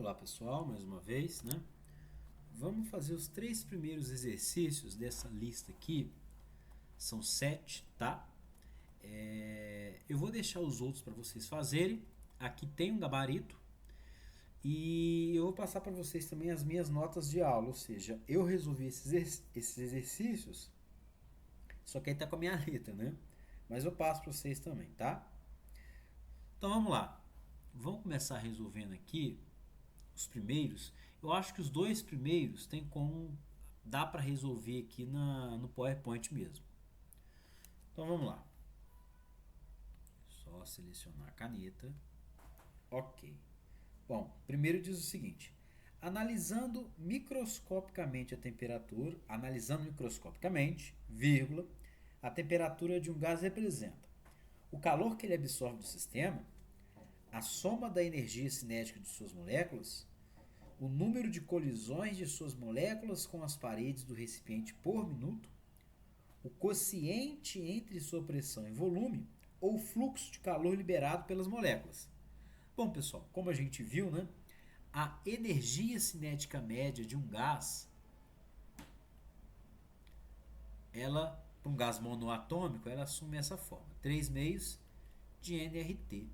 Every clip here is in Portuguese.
Olá pessoal, mais uma vez, né? Vamos fazer os 3 primeiros exercícios dessa lista aqui. São 7, tá? Eu vou deixar os outros para vocês fazerem. Aqui tem um gabarito. E eu vou passar para vocês também as minhas notas de aula. Ou seja, eu resolvi esses exercícios, só que aí tá com a minha letra, né? Mas eu passo para vocês também, tá? Então vamos lá. Vamos começar resolvendo aqui os primeiros. Eu acho que os 2 primeiros tem como dá para resolver aqui no PowerPoint mesmo. Então vamos lá. Só selecionar a caneta. Ok. Bom, primeiro diz o seguinte: analisando microscopicamente, vírgula, a temperatura de um gás representa o calor que ele absorve do sistema, a soma da energia cinética de suas moléculas, o número de colisões de suas moléculas com as paredes do recipiente por minuto, o quociente entre sua pressão e volume ou fluxo de calor liberado pelas moléculas. Bom, pessoal, como a gente viu, né, a energia cinética média de um gás, ela, para um gás monoatômico, ela assume essa forma, 3 meios de nRT.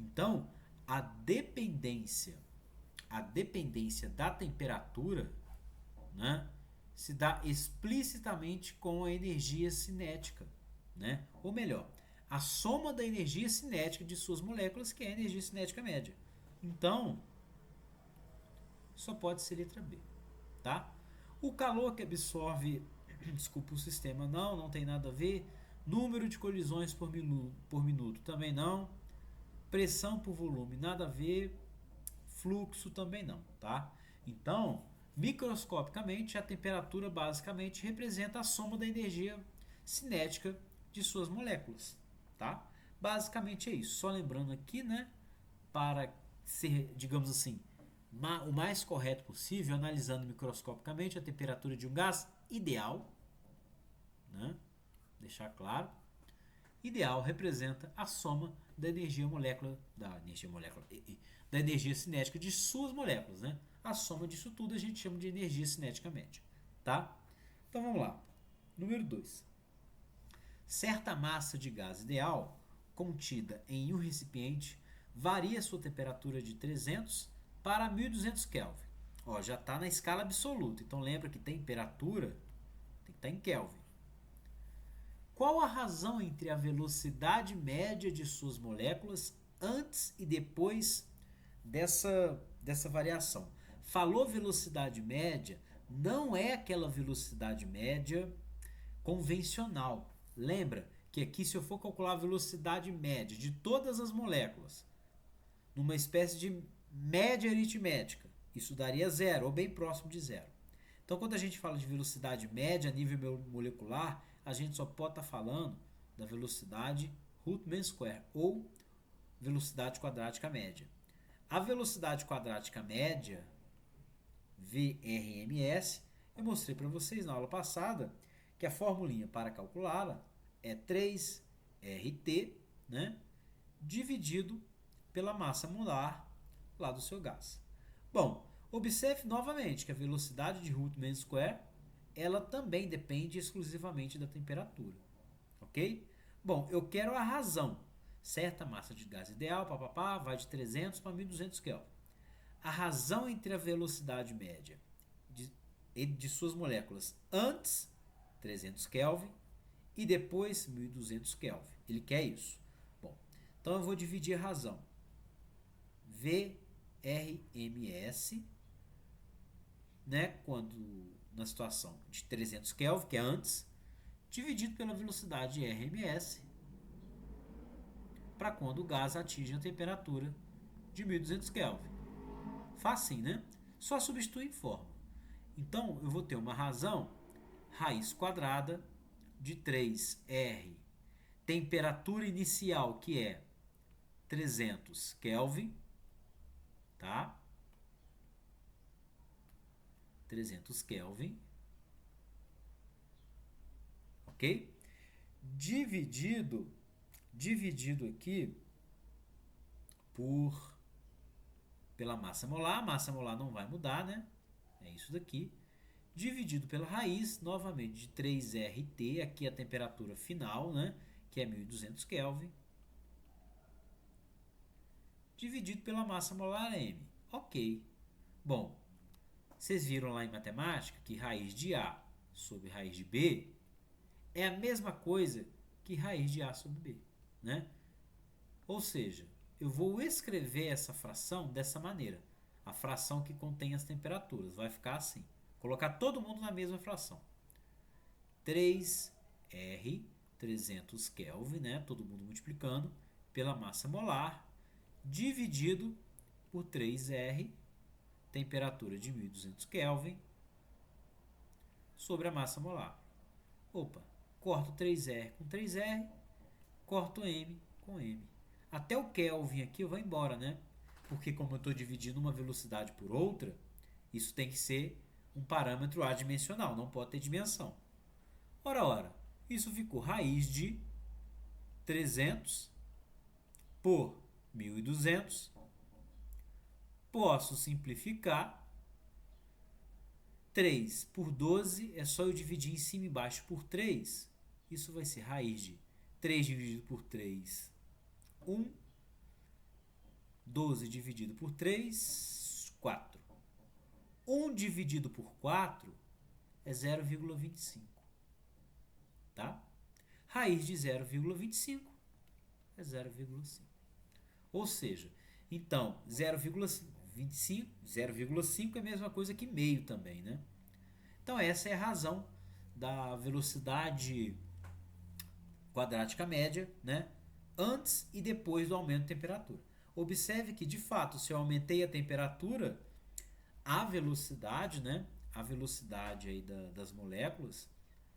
Então, a dependência da temperatura, né, se dá explicitamente com a energia cinética, né? Ou melhor, a soma da energia cinética de suas moléculas, que é a energia cinética média. Então, só pode ser letra B, tá? O calor que absorve, desculpa, o sistema não tem nada a ver. Número de colisões por minuto também não. Pressão por volume, nada a ver. Fluxo também não, tá? Então, microscopicamente, a temperatura basicamente representa a soma da energia cinética de suas moléculas, tá? Basicamente é isso. Só lembrando aqui, né, para ser, digamos assim, o mais correto possível, analisando microscopicamente a temperatura de um gás ideal, né? Deixar claro. Ideal representa a soma da energia da energia cinética de suas moléculas, né? A soma disso tudo a gente chama de energia cinética média, tá? Então vamos lá. Número 2. Certa massa de gás ideal contida em um recipiente varia sua temperatura de 300 para 1200 Kelvin. Ó, já está na escala absoluta. Então lembra que temperatura tem que estar em Kelvin. Qual a razão entre a velocidade média de suas moléculas antes e depois dessa variação? Falou velocidade média, não é aquela velocidade média convencional. Lembra que aqui, se eu for calcular a velocidade média de todas as moléculas, numa espécie de média aritmética, isso daria zero, ou bem próximo de zero. Então, quando a gente fala de velocidade média a nível molecular, a gente só pode estar falando da velocidade root mean square, ou velocidade quadrática média. A velocidade quadrática média, VRMS, eu mostrei para vocês na aula passada que a formulinha para calculá-la é 3RT, né, dividido pela massa molar lá do seu gás. Bom, observe novamente que a velocidade de root mean square ela também depende exclusivamente da temperatura, ok? Bom, eu quero a razão. Certa massa de gás ideal, vai de 300 para 1200 Kelvin. A razão entre a velocidade média de suas moléculas antes 300 Kelvin e depois 1200 Kelvin. Ele quer isso. Bom, então eu vou dividir a razão. VRMS, né, quando na situação de 300 Kelvin, que é antes, dividido pela velocidade RMS, para quando o gás atinge a temperatura de 1200 Kelvin. Facinho, né? Só substitui em fórmula. Então, eu vou ter uma razão, raiz quadrada de 3R, temperatura inicial, que é 300 Kelvin, tá? 300 Kelvin, ok? Dividido aqui por pela massa molar. A massa molar não vai mudar, né? É isso daqui. Dividido pela raiz, novamente, de 3RT, aqui a temperatura final, né? Que é 1200 Kelvin. Dividido pela massa molar M. Ok. Bom, vocês viram lá em matemática que raiz de A sobre raiz de B é a mesma coisa que raiz de A sobre B, né? Ou seja, eu vou escrever essa fração dessa maneira. A fração que contém as temperaturas vai ficar assim. Colocar todo mundo na mesma fração. 3R, 300 Kelvin, né? Todo mundo multiplicando, pela massa molar, dividido por 3R, temperatura de 1200 Kelvin, sobre a massa molar. Opa, corto 3R com 3R, corto M com M. Até o Kelvin aqui eu vou embora, né? Porque como eu estou dividindo uma velocidade por outra, isso tem que ser um parâmetro adimensional, não pode ter dimensão. Ora, isso ficou raiz de 300 por 1200. Posso simplificar. 3 por 12 é só eu dividir em cima e embaixo por 3. Isso vai ser raiz de 3 dividido por 3, 1. 12 dividido por 3, 4. 1 dividido por 4 é 0,25. Tá? Raiz de 0,25 é 0,5. Ou seja, então 0,5 é a mesma coisa que meio também, né? Então essa é a razão da velocidade quadrática média, né? Antes e depois do aumento de temperatura. Observe que, de fato, se eu aumentei a temperatura, a velocidade, né? A velocidade aí das moléculas,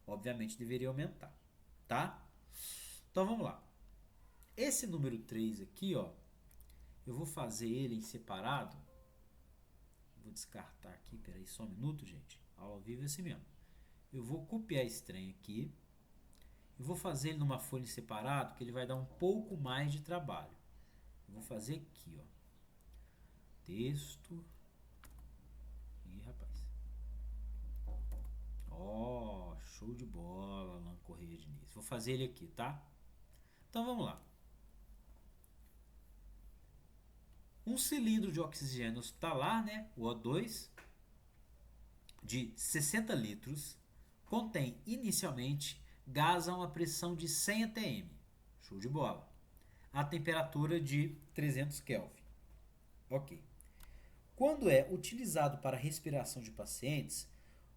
obviamente, deveria aumentar, tá? Então, vamos lá. Esse número 3 aqui, ó, eu vou fazer ele em separado. Vou descartar aqui, peraí, só um minuto, gente. Aula ao vivo é assim mesmo. Eu vou copiar esse trem aqui. Eu vou fazer ele numa folha em separado, que ele vai dar um pouco mais de trabalho. Eu vou fazer aqui, ó. Texto. Ih, rapaz. Ó, show de bola, Alan Correia Diniz. Vou fazer ele aqui, tá? Então vamos lá. Um cilindro de oxigênio hospitalar, né, o O2, de 60 litros, contém inicialmente gás a uma pressão de 100 atm. Show de bola. A temperatura de 300 Kelvin. Ok. Quando é utilizado para a respiração de pacientes,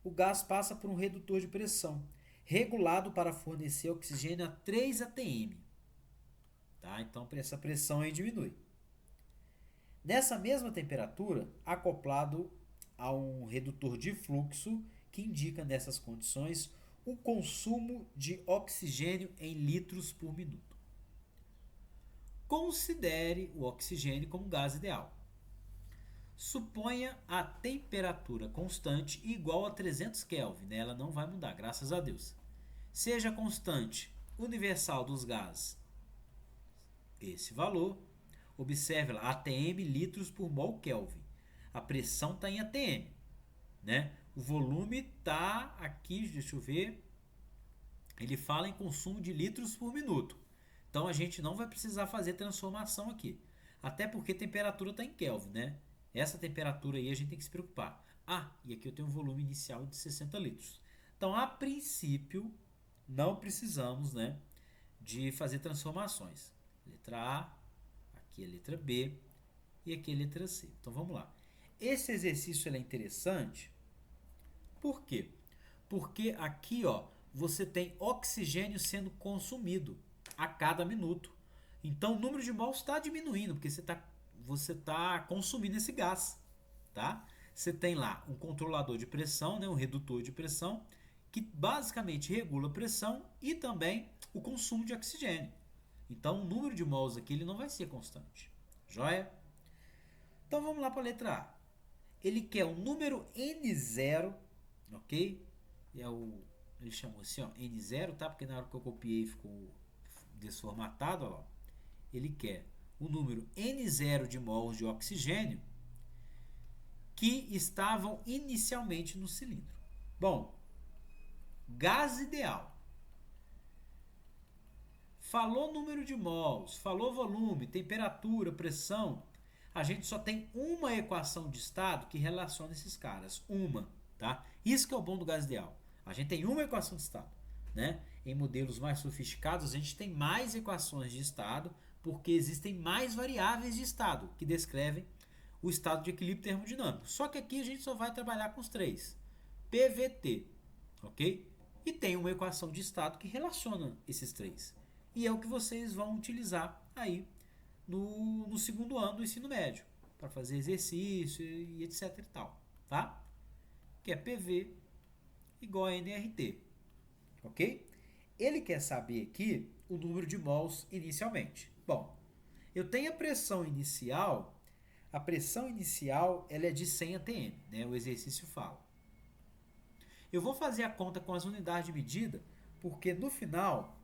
o gás passa por um redutor de pressão, regulado para fornecer oxigênio a 3 atm. Tá? Então essa pressão aí diminui. Nessa mesma temperatura, acoplado a um redutor de fluxo que indica nessas condições o consumo de oxigênio em litros por minuto. Considere o oxigênio como gás ideal. Suponha a temperatura constante igual a 300 Kelvin, né? Ela não vai mudar, graças a Deus. Seja constante universal dos gases esse valor. Observe lá, ATM litros por mol Kelvin. A pressão está em ATM, né? O volume está aqui, deixa eu ver. Ele fala em consumo de litros por minuto. Então a gente não vai precisar fazer transformação aqui. Até porque a temperatura está em Kelvin, né? Essa temperatura aí a gente tem que se preocupar. Ah, e aqui eu tenho um volume inicial de 60 litros. Então, a princípio, não precisamos, né, de fazer transformações. Letra A, aqui a letra B e aqui a letra C. Então, vamos lá. Esse exercício ele é interessante. Por quê? Porque aqui, ó, você tem oxigênio sendo consumido a cada minuto. Então o número de mols está diminuindo, porque você tá consumindo esse gás. Tá? Você tem lá um controlador de pressão, né, um redutor de pressão, que basicamente regula a pressão e também o consumo de oxigênio. Então o número de mols aqui ele não vai ser constante. Joia? Então vamos lá para a letra A. Ele quer um número N0, ok? Ele chamou assim, ó, N0, tá? Porque na hora que eu copiei ficou desformatado, ó. Ele quer o número N0 de mols de oxigênio que estavam inicialmente no cilindro. Bom, gás ideal. Falou número de mols, falou volume, temperatura, pressão. A gente só tem uma equação de estado que relaciona esses caras. Uma, tá? Isso que é o bom do gás ideal. A gente tem uma equação de estado, né? Em modelos mais sofisticados, a gente tem mais equações de estado porque existem mais variáveis de estado que descrevem o estado de equilíbrio termodinâmico. Só que aqui a gente só vai trabalhar com os três. PVT, ok? E tem uma equação de estado que relaciona esses três. E é o que vocês vão utilizar aí no segundo ano do ensino médio, para fazer exercício e etc e tal, tá? Que é PV igual a NRT, ok? Ele quer saber aqui o número de mols inicialmente. Bom, eu tenho a pressão inicial ela é de 100 atm, né? O exercício fala. Eu vou fazer a conta com as unidades de medida, porque no final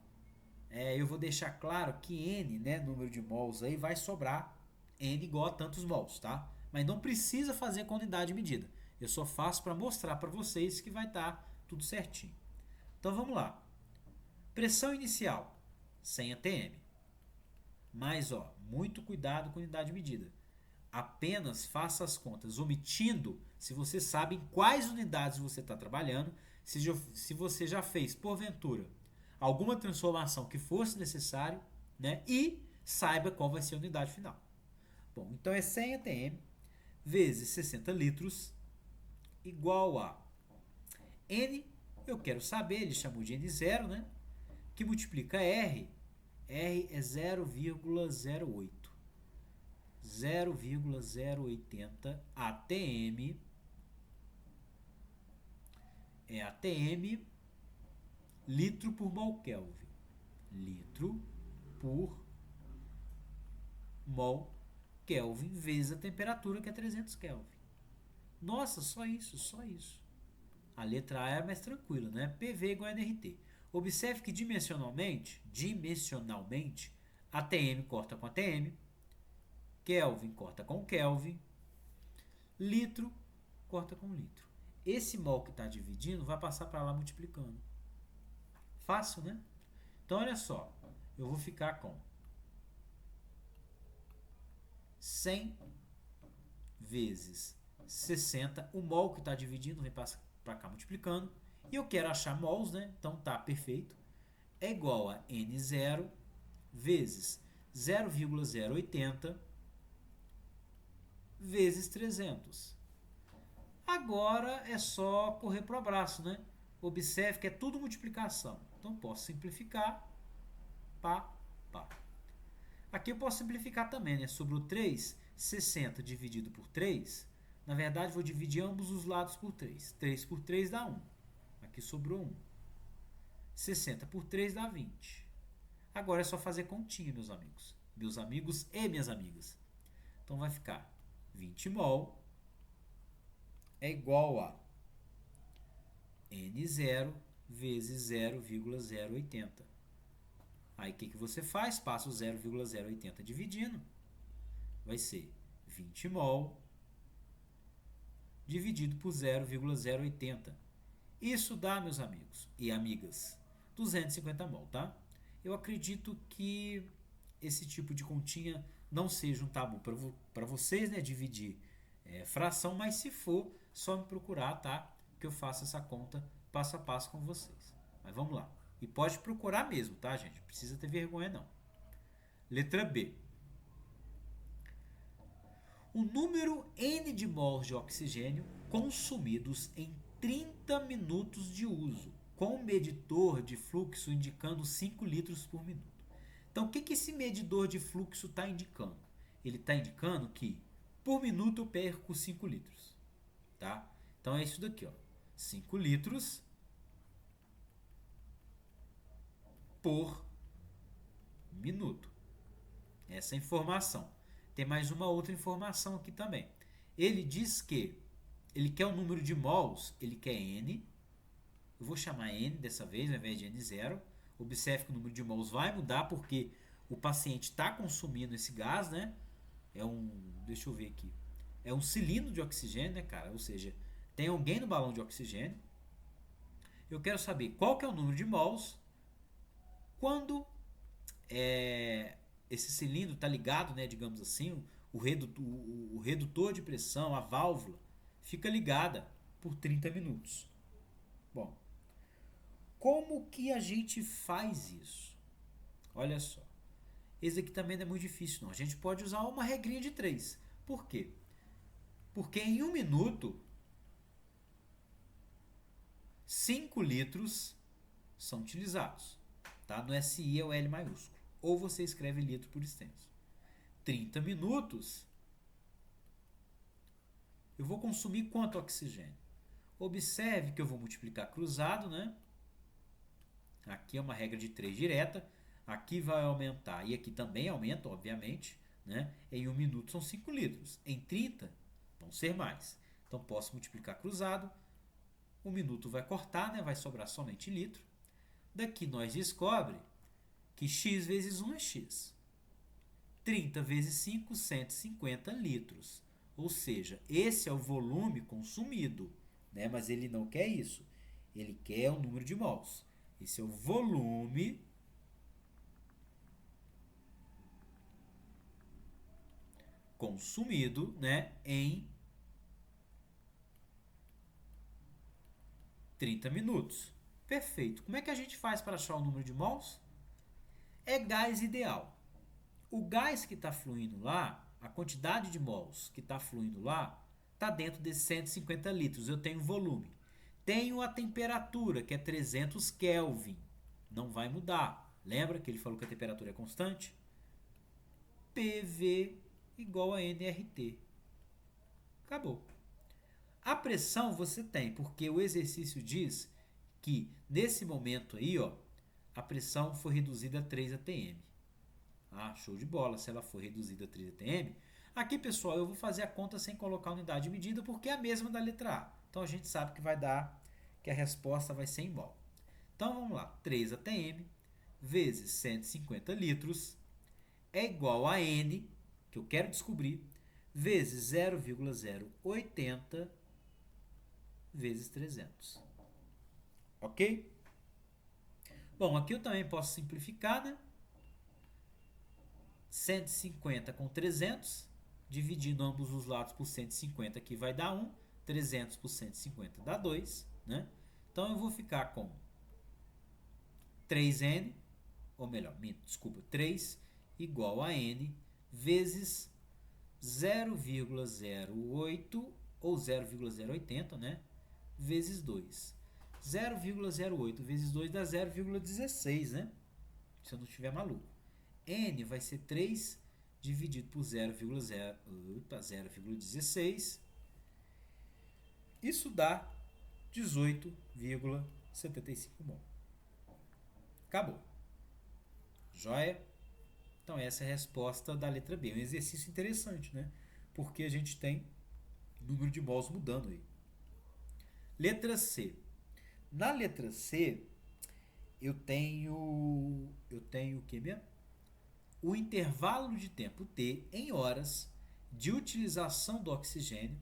eu vou deixar claro que N, né, número de mols aí, vai sobrar N igual a tantos mols, tá? Mas não precisa fazer com unidade de medida. Eu só faço para mostrar para vocês que vai estar tudo certinho. Então vamos lá. Pressão inicial, 100 atm. Mas, muito cuidado com unidade de medida. Apenas faça as contas omitindo se você sabe em quais unidades você está trabalhando, se você já fez, porventura, alguma transformação que fosse necessário, né? E saiba qual vai ser a unidade final. Bom, então é 100 atm vezes 60 litros igual a N, eu quero saber, ele chamou de N0, né? Que multiplica R. R é 0,08. 0,080 atm é atm litro por mol Kelvin. Litro por mol Kelvin vezes a temperatura, que é 300 Kelvin. Nossa, só isso, só isso. A letra A é mais tranquila, né? PV igual a NRT. Observe que dimensionalmente, ATM corta com ATM, Kelvin corta com Kelvin, litro corta com litro. Esse mol que está dividindo vai passar para lá multiplicando. Fácil, né? Então, olha só. Eu vou ficar com 100 vezes 60. O mol que está dividindo vem para cá multiplicando. E eu quero achar mols, né? Então, tá perfeito. É igual a N0 vezes 0,080 vezes 300. Agora é só correr para o abraço, né? Observe que é tudo multiplicação. Então, posso simplificar. Pá. Aqui eu posso simplificar também, né? Sobre o 3, 60 dividido por 3. Na verdade, vou dividir ambos os lados por 3. 3 por 3 dá 1. Aqui sobrou 1. 60 por 3 dá 20. Agora é só fazer continha, meus amigos. Meus amigos e minhas amigas. Então, vai ficar 20 mol é igual a N0 vezes 0,080. Aí o que você faz? Passa o 0,080 dividindo. Vai ser 20 mol dividido por 0,080. Isso dá, meus amigos e amigas, 250 mol, tá? Eu acredito que esse tipo de continha não seja um tabu para vocês, né? Dividir fração, mas se for, só me procurar, tá? Que eu faço essa conta passo a passo com vocês. Mas vamos lá. E pode procurar mesmo, tá, gente? Não precisa ter vergonha, não. Letra B. O número N de mols de oxigênio consumidos em 30 minutos de uso, com o medidor de fluxo indicando 5 litros por minuto. Então, o que esse medidor de fluxo está indicando? Ele está indicando que, por minuto, eu perco 5 litros. Tá? Então, é isso daqui, ó. 5 litros por minuto. Essa informação. Tem mais uma outra informação aqui também. Ele diz que ele quer o número de mols, ele quer N. Eu vou chamar N dessa vez, ao invés de N0. Observe que o número de mols vai mudar porque o paciente está consumindo esse gás, né? Deixa eu ver aqui. é um cilindro de oxigênio, né, cara? Ou seja, tem alguém no balão de oxigênio. Eu quero saber qual que é o número de mols quando esse cilindro está ligado, né, digamos assim, o redutor de pressão, a válvula, fica ligada por 30 minutos. Bom, como que a gente faz isso? Olha só. Esse aqui também não é muito difícil, não. A gente pode usar uma regrinha de 3. Por quê? Porque em 1 minuto, 5 litros são utilizados. Tá? No SI é o L maiúsculo. Ou você escreve litro por extenso. 30 minutos, eu vou consumir quanto oxigênio? Observe que eu vou multiplicar cruzado, né? Aqui é uma regra de 3 direta. Aqui vai aumentar, e aqui também aumenta, obviamente, né? Em 1 minuto são 5 litros. Em 30, vão ser mais. Então, posso multiplicar cruzado. 1 minuto vai cortar, né? Vai sobrar somente litro. Daqui nós descobre que x vezes 1 é x. 30 vezes 5, 150 litros. Ou seja, esse é o volume consumido, né? Mas ele não quer isso. Ele quer o número de mols. Esse é o volume consumido, né, em 30 minutos. Perfeito. Como é que a gente faz para achar o número de mols? É gás ideal. O gás que está fluindo lá, a quantidade de mols que está fluindo lá, está dentro desses 150 litros. Eu tenho volume. Tenho a temperatura, que é 300 Kelvin. Não vai mudar. Lembra que ele falou que a temperatura é constante? PV igual a nRT. Acabou. A pressão você tem, porque o exercício diz que nesse momento aí, ó, a pressão foi reduzida a 3 atm. Ah, show de bola, se ela for reduzida a 3 atm. Aqui, pessoal, eu vou fazer a conta sem colocar a unidade de medida, porque é a mesma da letra A. Então, a gente sabe que vai dar, que a resposta vai ser em mol. Então, vamos lá. 3 atm vezes 150 litros é igual a N, que eu quero descobrir, vezes 0,080 vezes 300. Ok? Bom, aqui eu também posso simplificar, né? 150 com 300, dividindo ambos os lados por 150, aqui vai dar 1. 300 por 150 dá 2, né? Então, eu vou ficar com 3N, ou melhor, desculpa, 3 igual a N vezes 0,08 ou 0,080, né? Vezes 2. 0,08 vezes 2 dá 0,16, né? Se eu não estiver maluco. N vai ser 3 dividido por 0,16. Isso dá 18,75 mol. Acabou. Joia? Então, essa é a resposta da letra B. Um exercício interessante, né? Porque a gente tem número de mols mudando aí. Letra C. Na letra C, eu tenho o que mesmo? O intervalo de tempo T em horas de utilização do oxigênio,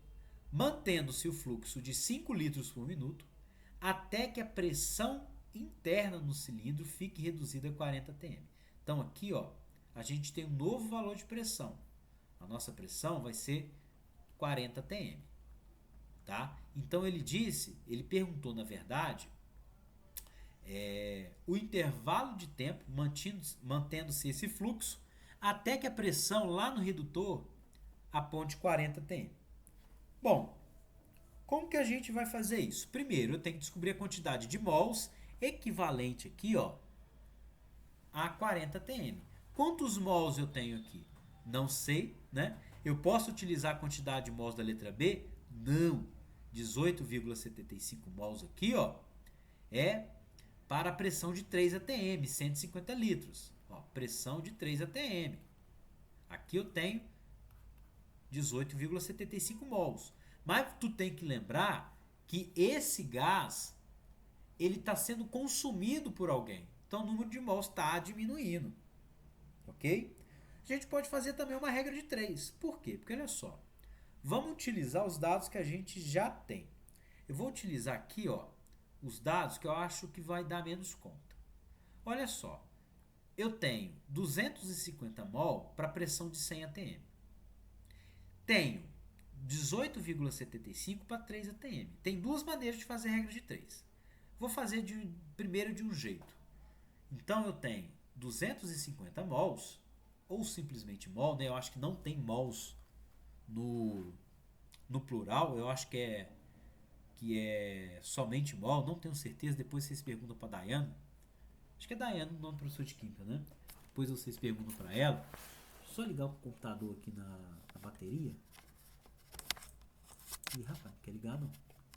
mantendo-se o fluxo de 5 litros por minuto, até que a pressão interna no cilindro fique reduzida a 40 atm. Então, aqui, ó, a gente tem um novo valor de pressão. A nossa pressão vai ser 40 atm. Tá? Então, ele perguntou, na verdade, o intervalo de tempo mantendo-se esse fluxo até que a pressão lá no redutor aponte 40 atm. Bom, como que a gente vai fazer isso? Primeiro, eu tenho que descobrir a quantidade de mols equivalente aqui, ó, a 40 atm. Quantos mols eu tenho aqui? Não sei, né? Eu posso utilizar a quantidade de mols da letra B? Não. 18,75 mols aqui, ó, é para a pressão de 3 atm, 150 litros. Ó, pressão de 3 atm. Aqui eu tenho 18,75 mols. Mas tu tem que lembrar que esse gás ele está sendo consumido por alguém. Então o número de mols está diminuindo. Ok? A gente pode fazer também uma regra de 3. Por quê? Porque olha só. Vamos utilizar os dados que a gente já tem. Eu vou utilizar aqui, ó, os dados que eu acho que vai dar menos conta. Olha só, eu tenho 250 mol para pressão de 100 atm. Tenho 18,75 para 3 atm. Tem duas maneiras de fazer a regra de 3. Vou fazer primeiro de um jeito. Então eu tenho 250 mols, ou simplesmente mol, né? Eu acho que não tem mols no plural, eu acho que é somente mol, não tenho certeza, depois vocês perguntam para Dayana. Acho que é Dayana o nome do professor de química, né? Depois vocês perguntam para ela. Só ligar o computador aqui na bateria. Ih, rapaz, não quer ligar não.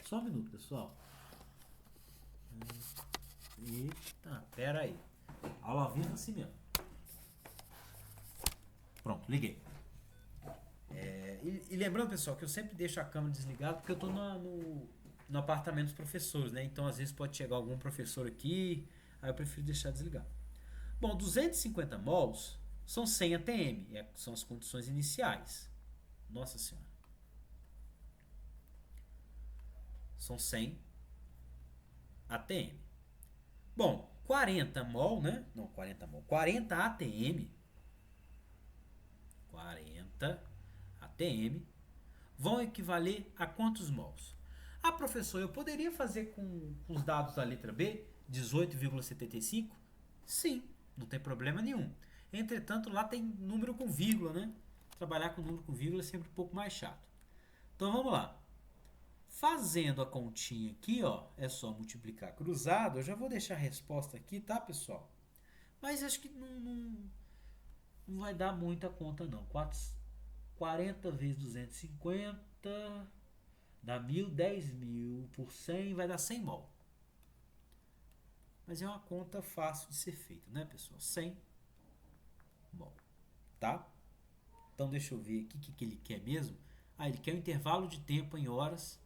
Só um minuto, pessoal. Eita, pera aí. Aula ao vivo assim mesmo. Pronto, liguei. E lembrando, pessoal, que eu sempre deixo a câmera desligada porque eu tô no apartamento dos professores, né? Então, às vezes pode chegar algum professor aqui, aí eu prefiro deixar desligado. Bom, 250 mols são 100 atm, são as condições iniciais. Nossa Senhora. São 100 atm. Bom, 40 mol, né? Não, 40 mol. 40 atm. 40 atm vão equivaler a quantos mols? Ah, professor, eu poderia fazer com os dados da letra B 18,75? Sim, não tem problema nenhum. Entretanto, lá tem número com vírgula, né? Trabalhar com número com vírgula é sempre um pouco mais chato. Então vamos lá. Fazendo a continha aqui, ó, é só multiplicar cruzado. Eu já vou deixar a resposta aqui, tá, pessoal? Mas acho que não vai dar muita conta, não. 40 vezes 250 dá 1.000, 10.000 por 100 vai dar 100 mol. Mas é uma conta fácil de ser feita, né, pessoal? 100 mol, tá? Então deixa eu ver aqui o que ele quer mesmo. Ah, ele quer um intervalo de tempo em horas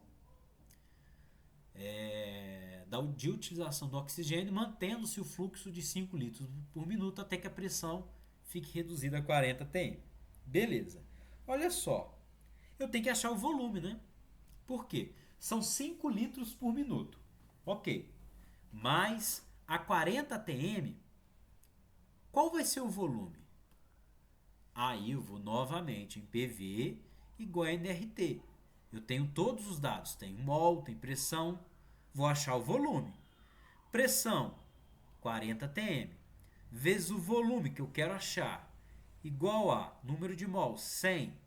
de utilização do oxigênio, mantendo-se o fluxo de 5 litros por minuto até que a pressão fique reduzida a 40 atm. Beleza. Olha só, eu tenho que achar o volume, né? Por quê? São 5 litros por minuto. Ok. Mas a 40 atm, qual vai ser o volume? Aí eu vou novamente em PV igual a nRT. Eu tenho todos os dados. Tem mol, tem pressão. Vou achar o volume. Pressão, 40 atm. Vezes o volume que eu quero achar. Igual a número de mols, 100.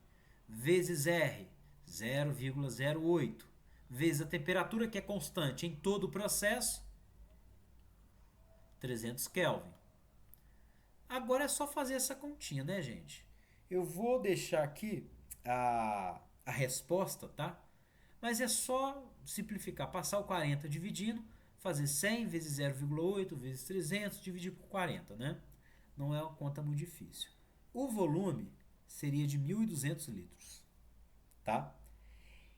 Vezes R, 0,08. Vezes a temperatura, que é constante em todo o processo, 300 Kelvin. Agora é só fazer essa continha, né, gente? Eu vou deixar aqui a resposta, tá? Mas é só simplificar, passar o 40 dividindo, fazer 100 vezes 0,8 vezes 300, dividir por 40, né? Não é uma conta muito difícil. O volume seria de 1.200 litros, tá?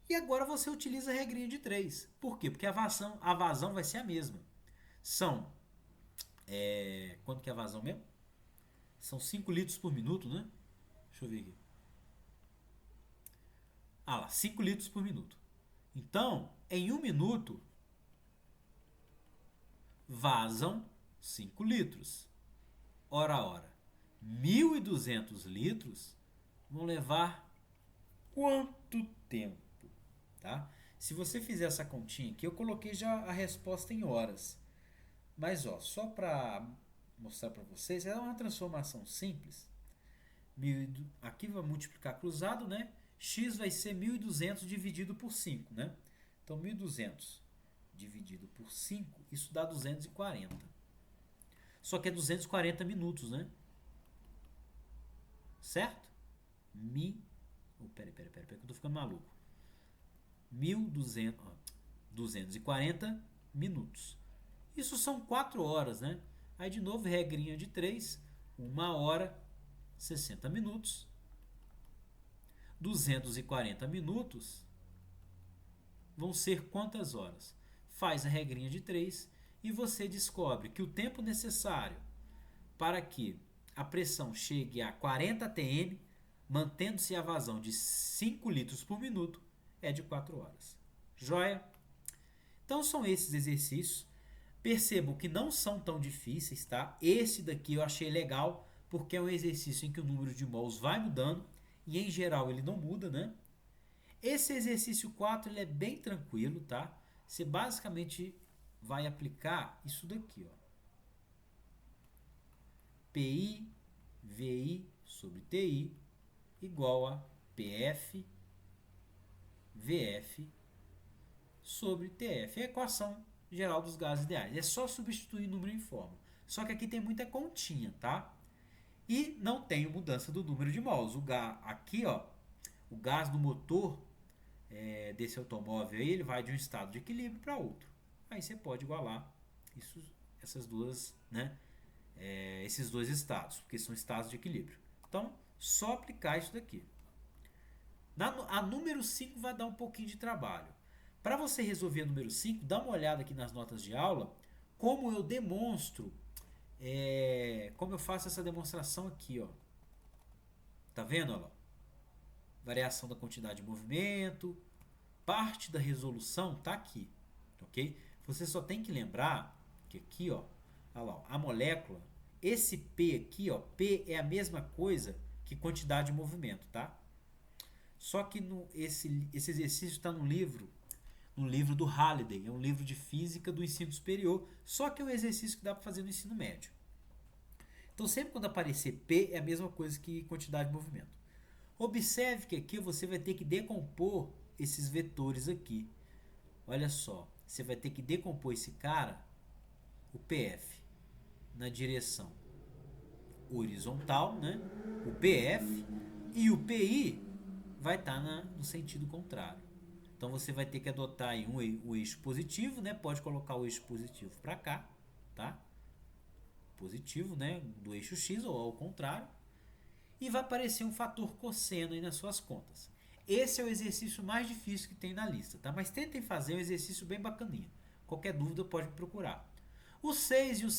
E agora você utiliza a regrinha de 3. Por quê? Porque a vazão vai ser a mesma. São, quanto que é a vazão mesmo? São 5 litros por minuto, né? Deixa eu ver aqui. Ah lá, 5 litros por minuto. Então, em 1 minuto, vazam 5 litros. Ora. 1.200 litros vão levar quanto tempo? Tá? Se você fizer essa continha aqui, eu coloquei já a resposta em horas. Mas, ó, só para mostrar para vocês, é uma transformação simples. Aqui vai multiplicar cruzado, né? X vai ser 1.200 dividido por 5, né? Então, 1.200 dividido por 5, isso dá 240. Só que é 240 minutos, né? Certo? Peraí, que eu tô ficando maluco. 240 minutos. Isso são 4 horas, né? Aí, de novo, regrinha de 3. 1 hora, 60 minutos. 240 minutos vão ser quantas horas? Faz a regrinha de 3 e você descobre que o tempo necessário para que a pressão chegue a 40 atm mantendo-se a vazão de 5 litros por minuto, é de 4 horas. Joia? Então são esses exercícios. Percebo que não são tão difíceis, tá? Esse daqui eu achei legal, porque é um exercício em que o número de mols vai mudando, e em geral ele não muda, né? Esse exercício 4 ele é bem tranquilo, tá? Você basicamente vai aplicar isso daqui, ó. PI, VI sobre TI igual a PF, VF sobre TF. É a equação geral dos gases ideais. É só substituir número em fórmula. Só que aqui tem muita continha, tá? E não tem mudança do número de mols. Aqui, ó, o gás do motor desse automóvel aí, ele vai de um estado de equilíbrio para outro. Aí você pode igualar essas duas, né? Esses dois estados, porque são estados de equilíbrio. Então, só aplicar isso daqui. A número 5 vai dar um pouquinho de trabalho. Para você resolver a número 5, dá uma olhada aqui nas notas de aula, como eu demonstro, como eu faço essa demonstração aqui, ó. Tá vendo, ó? Variação da quantidade de movimento, parte da resolução tá aqui, ok? Você só tem que lembrar que aqui, ó, olha lá, a molécula, esse P aqui, ó, P é a mesma coisa que quantidade de movimento, tá? Só que esse exercício está no livro do Halliday, é um livro de física do ensino superior, só que é um exercício que dá para fazer no ensino médio. Então sempre quando aparecer P é a mesma coisa que quantidade de movimento. Observe que aqui você vai ter que decompor esses vetores aqui. Olha só, você vai ter que decompor esse cara, o PF, na direção horizontal, né? O PF, e o PI vai estar no sentido contrário. Então você vai ter que adotar aí o eixo positivo, né? Pode colocar o eixo positivo para cá, tá? Positivo, né? Do eixo X ou ao contrário. E vai aparecer um fator cosseno aí nas suas contas. Esse é o exercício mais difícil que tem na lista, tá? Mas tentem fazer um exercício bem bacaninha. Qualquer dúvida pode me procurar. O 6 e o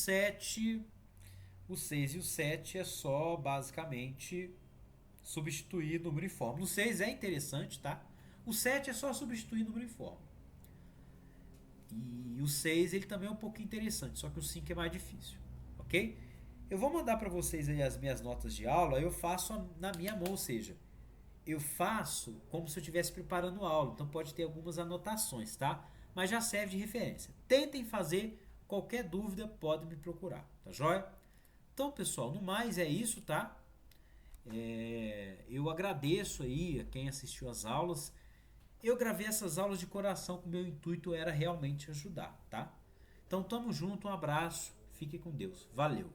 7, é só basicamente substituir número e fórmula. O 6 é interessante, tá? O 7 é só substituir número e fórmula. E o 6 ele também é um pouco interessante, só que o 5 é mais difícil, ok? Eu vou mandar para vocês aí as minhas notas de aula, eu faço na minha mão, ou seja, eu faço como se eu estivesse preparando aula, então pode ter algumas anotações, tá? Mas já serve de referência. Tentem fazer, qualquer dúvida pode me procurar, tá joia? Então, pessoal, no mais é isso, tá? Eu agradeço aí a quem assistiu às aulas. Eu gravei essas aulas de coração, que o meu intuito era realmente ajudar, tá? Então, tamo junto, um abraço, fique com Deus. Valeu!